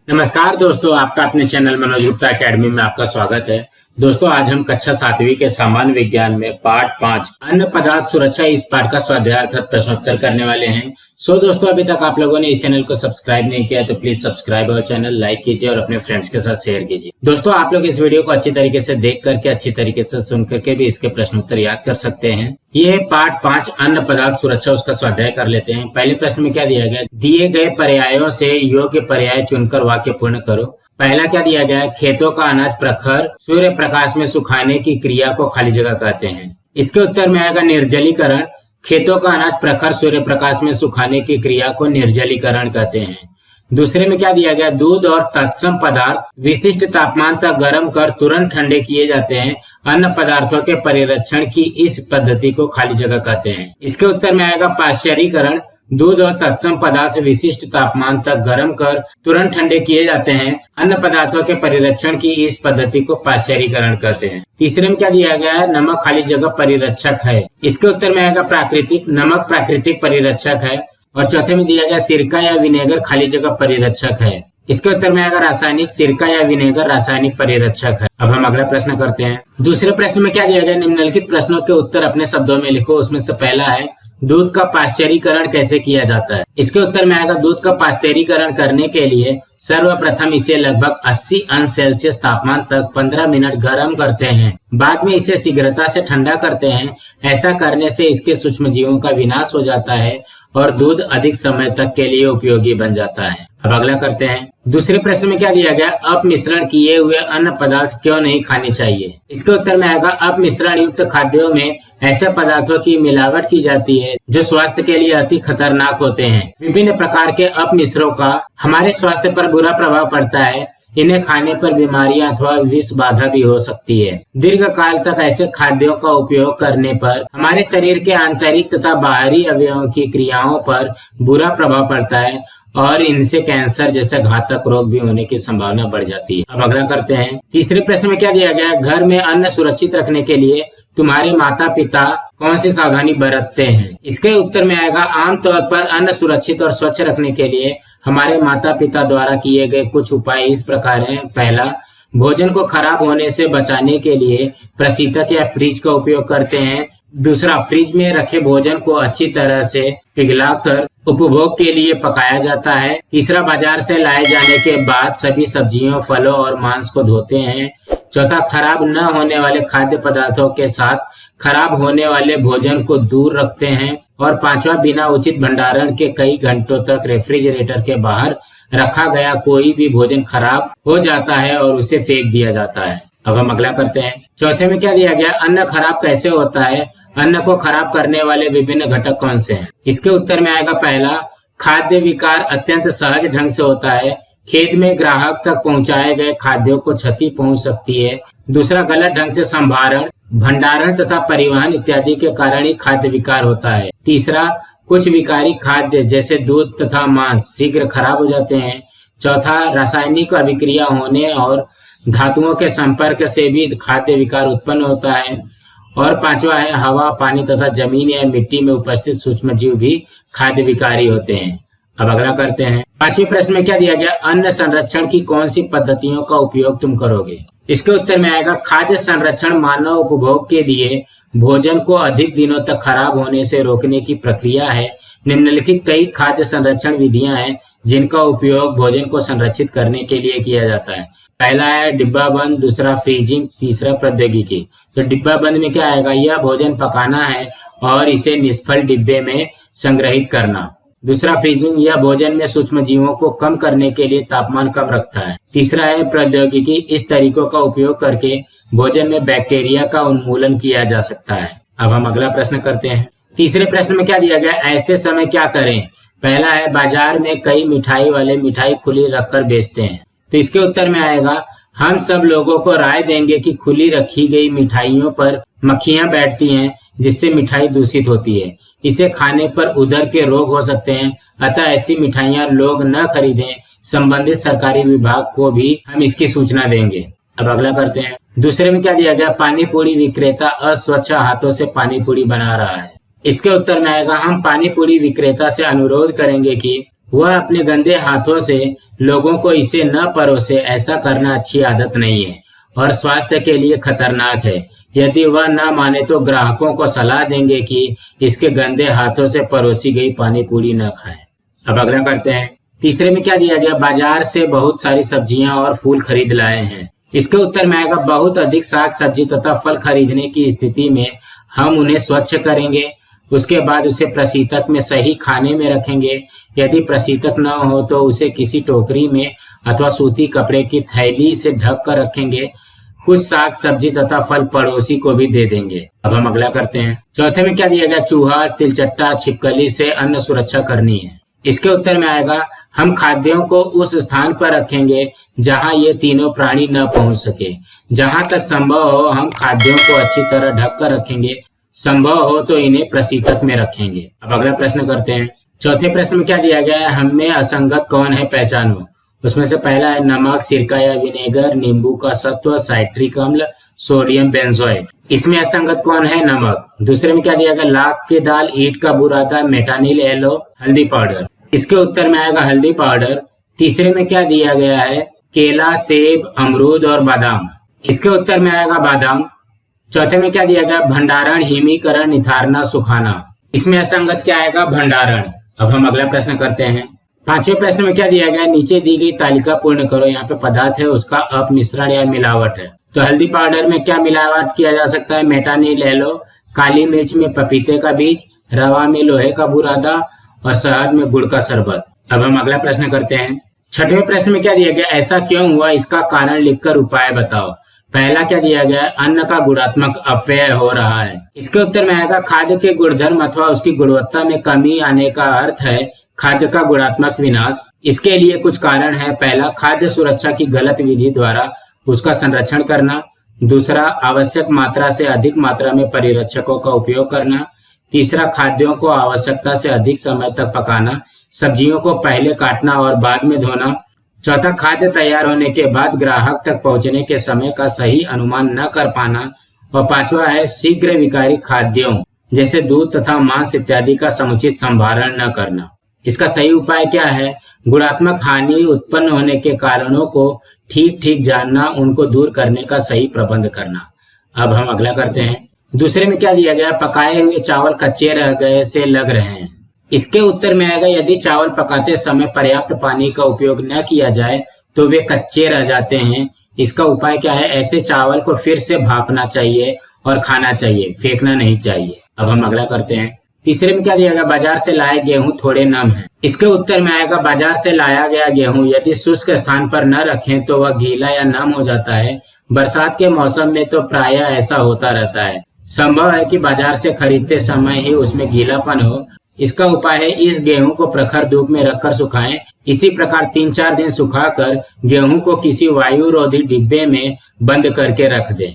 नमस्कार दोस्तों, आपका अपने चैनल मनोज गुप्ता एकेडमी में आपका स्वागत है। दोस्तों, आज हम कक्षा 7वीं के सामान्य विज्ञान में पाठ 5 अन्न पदार्थ सुरक्षा इस पाठ का स्वाध्याय अर्थात प्रश्नोत्तर करने वाले हैं। दोस्तों, अभी तक आप लोगों ने इस चैनल को सब्सक्राइब नहीं किया तो प्लीज सब्सक्राइब और चैनल लाइक कीजिए और अपने फ्रेंड्स के साथ शेयर कीजिए। दोस्तों, आप लोग इस वीडियो को अच्छी तरीके से देख करके अच्छी तरीके से सुन करके भी इसके प्रश्नोत्तर याद कर सकते हैं। ये है पाठ 5 अन्न पदार्थ सुरक्षा, उसका स्वाध्याय कर लेते हैं। पहले प्रश्न में क्या दिया गया, दिए गए पर्यायों से योग्य पर्याय चुनकर वाक्य पूर्ण करो। पहला क्या दिया गया है, खेतों का अनाज प्रखर सूर्य प्रकाश में सुखाने की क्रिया को खाली जगह कहते हैं। इसके उत्तर में आएगा निर्जलीकरण। खेतों का अनाज प्रखर सूर्य प्रकाश में सुखाने की क्रिया को निर्जलीकरण कहते हैं। दूसरे में क्या दिया गया, दूध और तत्सम पदार्थ विशिष्ट तापमान तक गर्म कर तुरंत ठंडे किए जाते हैं। अन्य पदार्थों के परिरक्षण की इस पद्धति को खाली जगह कहते हैं। इसके उत्तर में आएगा पाश्चरीकरण। दूध और तत्सम पदार्थ विशिष्ट तापमान तक गर्म कर तुरंत ठंडे किए जाते हैं। अन्य पदार्थों के परिरक्षण की इस पद्धति को पाश्चरीकरण कहते हैं। तीसरे में क्या दिया गया है, नमक खाली जगह परिरक्षक है। इसके उत्तर में आएगा प्राकृतिक। नमक प्राकृतिक परिरक्षक है। और चौथे में दिया गया सिरका या विनेगर खाली जगह परिरक्षक है। इसके उत्तर में आएगा रासायनिक। सिरका या विनेगर रासायनिक परिरक्षक है। अब हम अगला प्रश्न करते हैं। दूसरे प्रश्न में क्या दिया गया, निम्नलिखित प्रश्नों के उत्तर अपने शब्दों में लिखो। उसमें से पहला है, दूध का पाश्चरीकरण कैसे किया जाता है। इसके उत्तर में आएगा, दूध का पाश्चरीकरण करने के लिए सर्वप्रथम इसे लगभग 80 अंश सेल्सियस तापमान तक 15 मिनट गर्म करते हैं। बाद में इसे शीघ्रता से ठंडा करते हैं। ऐसा करने से इसके सूक्ष्म जीवों का विनाश हो जाता है और दूध अधिक समय तक के लिए उपयोगी बन जाता है। अब अगला करते हैं। दूसरे प्रश्न में क्या दिया गया, अपमिश्रण किए हुए अन्न पदार्थ क्यों नहीं खाने चाहिए। इसके उत्तर में आएगा, अपमिश्रण युक्त खाद्यों में ऐसे पदार्थों की मिलावट की जाती है जो स्वास्थ्य के लिए अति खतरनाक होते हैं। विभिन्न प्रकार के अपमिश्रों का हमारे स्वास्थ्य पर बुरा प्रभाव पड़ता है। इन्हें खाने पर बीमारियां अथवा विष बाधा भी हो सकती है। दीर्घ काल तक ऐसे खाद्यों का उपयोग करने पर हमारे शरीर के आंतरिक तथा बाहरी अवयवों की क्रियाओं पर बुरा प्रभाव पड़ता है और इनसे कैंसर जैसे घातक रोग भी होने की संभावना बढ़ जाती है। अब अगला करते हैं। तीसरे प्रश्न में क्या दिया गया, घर में अन्न सुरक्षित रखने के लिए तुम्हारे माता पिता कौन सी सावधानी बरतते हैं। इसके उत्तर में आएगा, आमतौर पर अन्न सुरक्षित और स्वच्छ रखने के लिए हमारे माता पिता द्वारा किए गए कुछ उपाय इस प्रकार हैं। पहला, भोजन को खराब होने से बचाने के लिए प्रशीतक या फ्रिज का उपयोग करते हैं। दूसरा, फ्रिज में रखे भोजन को अच्छी तरह से पिघलाकर उपभोग के लिए पकाया जाता है। तीसरा, बाजार से लाए जाने के बाद सभी सब्जियों, फलों और मांस को धोते हैं। चौथा, खराब न होने वाले खाद्य पदार्थों के साथ खराब होने वाले भोजन को दूर रखते हैं। और पांचवा, बिना उचित भंडारण के कई घंटों तक रेफ्रिजरेटर के बाहर रखा गया कोई भी भोजन खराब हो जाता है और उसे फेंक दिया जाता है। अब हम अगला करते हैं। चौथे में क्या दिया गया, अन्न खराब कैसे होता है। अन्न को खराब करने वाले विभिन्न घटक कौन से हैं। इसके उत्तर में आएगा, पहला, खाद्य विकार अत्यंत सहज ढंग से होता है। खेत में ग्राहक तक पहुंचाए गए खाद्यों को क्षति पहुंच सकती है। दूसरा, गलत ढंग से संभारण, भंडारण तथा परिवहन इत्यादि के कारण ही खाद्य विकार होता है। तीसरा, कुछ विकारी खाद्य जैसे दूध तथा मांस शीघ्र खराब हो जाते हैं। चौथा, रासायनिक अभिक्रिया होने और धातुओं के संपर्क से भी खाद्य विकार उत्पन्न होता है। और पांचवा है, हवा, पानी तथा जमीन या मिट्टी में उपस्थित सूक्ष्म जीव भी खाद्य विकारी होते हैं। अब अगला करते हैं। पांचवें प्रश्न में क्या दिया गया, अन्न संरक्षण की कौन सी पद्धतियों का उपयोग तुम करोगे। इसके उत्तर में आएगा, खाद्य संरक्षण मानव उपभोग के लिए भोजन को अधिक दिनों तक खराब होने से रोकने की प्रक्रिया है। निम्नलिखित कई खाद्य संरक्षण विधियां हैं जिनका उपयोग भोजन को संरक्षित करने के लिए किया जाता है। पहला है डिब्बा बंद, दूसरा फ्रीजिंग, तीसरा प्रौद्योगिकी। तो डिब्बा बंद में क्या आएगा, यह भोजन पकाना है और इसे निष्फल डिब्बे में संग्रहित करना। दूसरा, फ्रीजिंग, यह भोजन में सूक्ष्म जीवों को कम करने के लिए तापमान कम रखता है। तीसरा है प्रौद्योगिकी, इस तरीकों का उपयोग करके भोजन में बैक्टीरिया का उन्मूलन किया जा सकता है। अब हम अगला प्रश्न करते हैं। तीसरे प्रश्न में क्या दिया गया, ऐसे समय क्या करें। पहला है, बाजार में कई मिठाई वाले मिठाई खुली रखकर बेचते हैं। तो इसके उत्तर में आएगा, हम सब लोगों को राय देंगे कि खुली रखी गई मिठाइयों पर मक्खियां बैठती हैं जिससे मिठाई दूषित होती है। इसे खाने पर उदर के रोग हो सकते हैं, अतः ऐसी मिठाइयां लोग न खरीदें। संबंधित सरकारी विभाग को भी हम इसकी सूचना देंगे। अब अगला करते हैं। दूसरे में क्या दिया गया, पानी पूरी विक्रेता अस्वच्छ हाथों से पानी पूरी बना रहा है। इसके उत्तर में आएगा, हम पानी पूरी विक्रेता से अनुरोध करेंगे कि वह अपने गंदे हाथों से लोगों को इसे न परोसे, ऐसा करना अच्छी आदत नहीं है और स्वास्थ्य के लिए खतरनाक है। यदि वह न माने तो ग्राहकों को सलाह देंगे कि इसके गंदे हाथों से परोसी गई पानी पूरी न खाएं। अब अगला करते हैं। तीसरे में क्या दिया गया, बाजार से बहुत सारी सब्जियां और फूल खरीद लाए हैं। इसके उत्तर में आएगा बहुत अधिक साग सब्जी तथा फल खरीदने की स्थिति में हम उन्हें स्वच्छ करेंगे, उसके बाद उसे प्रशीतक में सही खाने में रखेंगे। यदि प्रशीतक न हो तो उसे किसी टोकरी में अथवा सूती कपड़े की थैली से ढक कर रखेंगे। कुछ साग सब्जी तथा फल पड़ोसी को भी दे देंगे। अब हम अगला करते हैं। चौथे में क्या दिया गया, चूहा, तिलचट्टा, छिपकली से अन्न सुरक्षा करनी है। इसके उत्तर में आएगा हम खाद्यों को उस स्थान पर रखेंगे जहां ये तीनों प्राणी न पहुंच सके। जहां तक संभव हो हम खाद्यों को अच्छी तरह ढक कर रखेंगे, संभव हो तो इन्हें प्रशीतक में रखेंगे। अब अगला प्रश्न करते हैं। चौथे प्रश्न में क्या दिया गया है, हम में असंगत कौन है, पहचानो। उसमें से पहला है नमक, सिरका या विनेगर, नींबू का सत्व, साइट्रिक अम्ल, सोडियम बेंजोएट। इसमें असंगत कौन है, नमक। दूसरे में क्या दिया गया, लाख की दाल, ईंट का बुरादा, मेटानिल एलो, हल्दी पाउडर। इसके उत्तर में आएगा हल्दी पाउडर। तीसरे में क्या दिया गया है, केला, सेब, अमरूद और बादाम। इसके उत्तर में आएगा बादाम। चौथे में क्या दिया गया, भंडारण, हिमीकरण, निथारना, सुखाना। इसमें असंगत क्या आएगा, भंडारण। अब हम अगला प्रश्न करते हैं। पांचवें प्रश्न में क्या दिया गया, नीचे दी गई तालिका पूर्ण करो। यहाँ पे पदार्थ है उसका अपमिश्रण या मिलावट है। तो हल्दी पाउडर में क्या मिलावट किया जा सकता है, मेटानिल एलो, काली मिर्च में पपीते का बीज, रवा में लोहे का बुरादा और शहद में गुड़ का शरबत। अब हम अगला प्रश्न करते हैं। छठवें प्रश्न में क्या दिया गया, ऐसा क्यों हुआ, इसका कारण लिखकर उपाय बताओ। पहला क्या दिया गया, अन्न का गुणात्मक अपव्यय हो रहा है। इसके उत्तर में आएगा खाद्य के गुणधर्म अथवा उसकी गुणवत्ता में कमी आने का अर्थ है खाद्य का गुणात्मक विनाश। इसके लिए कुछ कारण है। पहला, खाद्य सुरक्षा की गलत विधि द्वारा उसका संरक्षण करना। दूसरा, आवश्यक मात्रा से अधिक मात्रा में परिरक्षकों का उपयोग करना। तीसरा, खाद्यों को आवश्यकता से अधिक समय तक पकाना। सब्जियों को पहले काटना और बाद में धोना। चौथा, खाद्य तैयार होने के बाद ग्राहक तक पहुंचने के समय का सही अनुमान न कर पाना। और पांचवा है शीघ्र विकारी खाद्यों जैसे दूध तथा मांस इत्यादि का समुचित संभारण न करना। इसका सही उपाय क्या है, गुणात्मक हानि उत्पन्न होने के कारणों को ठीक ठीक जानना, उनको दूर करने का सही प्रबंध करना। अब हम अगला करते हैं। दूसरे में क्या दिया गया, पकाए हुए चावल कच्चे रह गए से लग रहे हैं। इसके उत्तर में आएगा यदि चावल पकाते समय पर्याप्त पानी का उपयोग न किया जाए तो वे कच्चे रह जाते हैं। इसका उपाय क्या है, ऐसे चावल को फिर से भापना चाहिए और खाना चाहिए, फेंकना नहीं चाहिए। अब हम अगला करते हैं। तीसरे में क्या दिया गया, बाजार से लाए गेहूं थोड़े नम हैं। इसके उत्तर में आएगा बाजार से लाया गया गेहूं यदि शुष्क स्थान पर न रखें तो वह गीला या नम हो जाता है। बरसात के मौसम में तो प्रायः ऐसा होता रहता है। संभव है कि बाजार से खरीदते समय ही उसमें गीलापन हो। इसका उपाय है इस गेहूं को प्रखर धूप में रखकर सुखाएं। इसी प्रकार 3-4 दिन सुखाकर गेहूं को किसी वायुरोधी डिब्बे में बंद करके रख दें।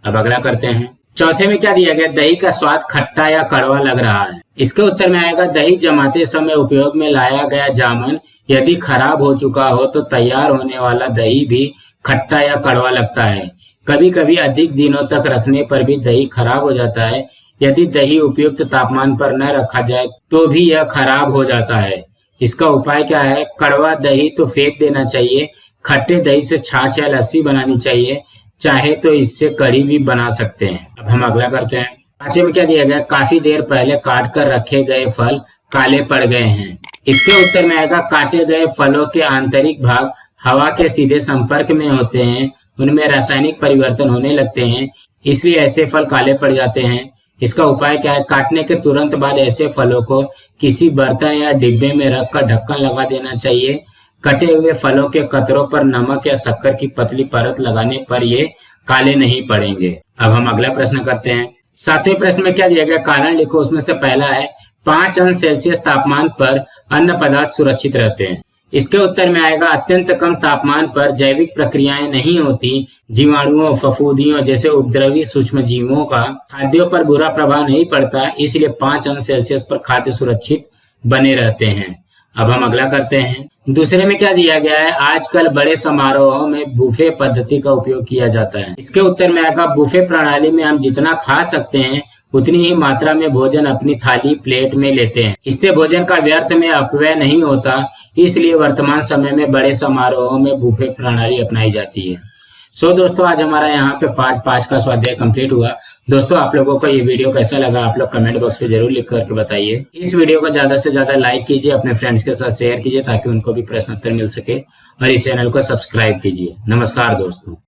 अब अगला करते हैं। चौथे में क्या दिया गया, दही का स्वाद खट्टा या कड़वा लग रहा है। इसके उत्तर में आएगा दही जमाते समय उपयोग में लाया गया जामन यदि खराब हो चुका हो तो तैयार होने वाला दही भी खट्टा या कड़वा लगता है। कभी कभी अधिक दिनों तक रखने पर भी दही खराब हो जाता है। यदि दही उपयुक्त तापमान पर न रखा जाए तो भी यह खराब हो जाता है। इसका उपाय क्या है, कड़वा दही तो फेंक देना चाहिए। खट्टे दही से छाछ या लस्सी बनानी चाहिए, चाहे तो इससे कढ़ी भी बना सकते हैं। अब हम अगला करते हैं। पांचवे में क्या दिया गया, काफी देर पहले काट कर रखे गए फल काले पड़ गए हैं। इसके उत्तर में आएगा काटे गए फलों के आंतरिक भाग हवा के सीधे संपर्क में होते हैं, उनमें रासायनिक परिवर्तन होने लगते हैं, इसलिए ऐसे फल काले पड़ जाते हैं। इसका उपाय क्या है, काटने के तुरंत बाद ऐसे फलों को किसी बर्तन या डिब्बे में रखकर ढक्कन लगा देना चाहिए। कटे हुए फलों के कतरों पर नमक या शक्कर की पतली परत लगाने पर ये काले नहीं पड़ेंगे। अब हम अगला प्रश्न करते हैं। सातवें प्रश्न में क्या दिया गया, कारण लिखो। उसमें से पहला है 5 अंश सेल्सियस तापमान पर अन्न पदार्थ सुरक्षित रहते हैं। इसके उत्तर में आएगा अत्यंत कम तापमान पर जैविक प्रक्रियाएं नहीं होती। जीवाणुओं, फफूंदियों जैसे उपद्रवी सूक्ष्म जीवों का खाद्यों पर बुरा प्रभाव नहीं पड़ता, इसलिए 5 अंश सेल्सियस पर खाद्य सुरक्षित बने रहते हैं। अब हम अगला करते हैं। दूसरे में क्या दिया गया है, आजकल बड़े समारोहों में बुफे पद्धति का उपयोग किया जाता है। इसके उत्तर में आएगा बुफे प्रणाली में हम जितना खा सकते हैं उतनी ही मात्रा में भोजन अपनी थाली प्लेट में लेते हैं। इससे भोजन का व्यर्थ में अपव्यय नहीं होता, इसलिए वर्तमान समय में बड़े समारोहों में बुफे प्रणाली अपनाई जाती है। दोस्तों, आज हमारा यहाँ पे पार्ट 5 का स्वाध्याय कंप्लीट हुआ। दोस्तों, आप लोगों को ये वीडियो कैसा लगा आप लोग कमेंट बॉक्स में जरूर लिख करके बताइए। इस वीडियो को ज्यादा से ज्यादा लाइक कीजिए, अपने फ्रेंड्स के साथ शेयर कीजिए ताकि उनको भी प्रश्न उत्तर मिल सके, और इस चैनल को सब्सक्राइब कीजिए। नमस्कार दोस्तों।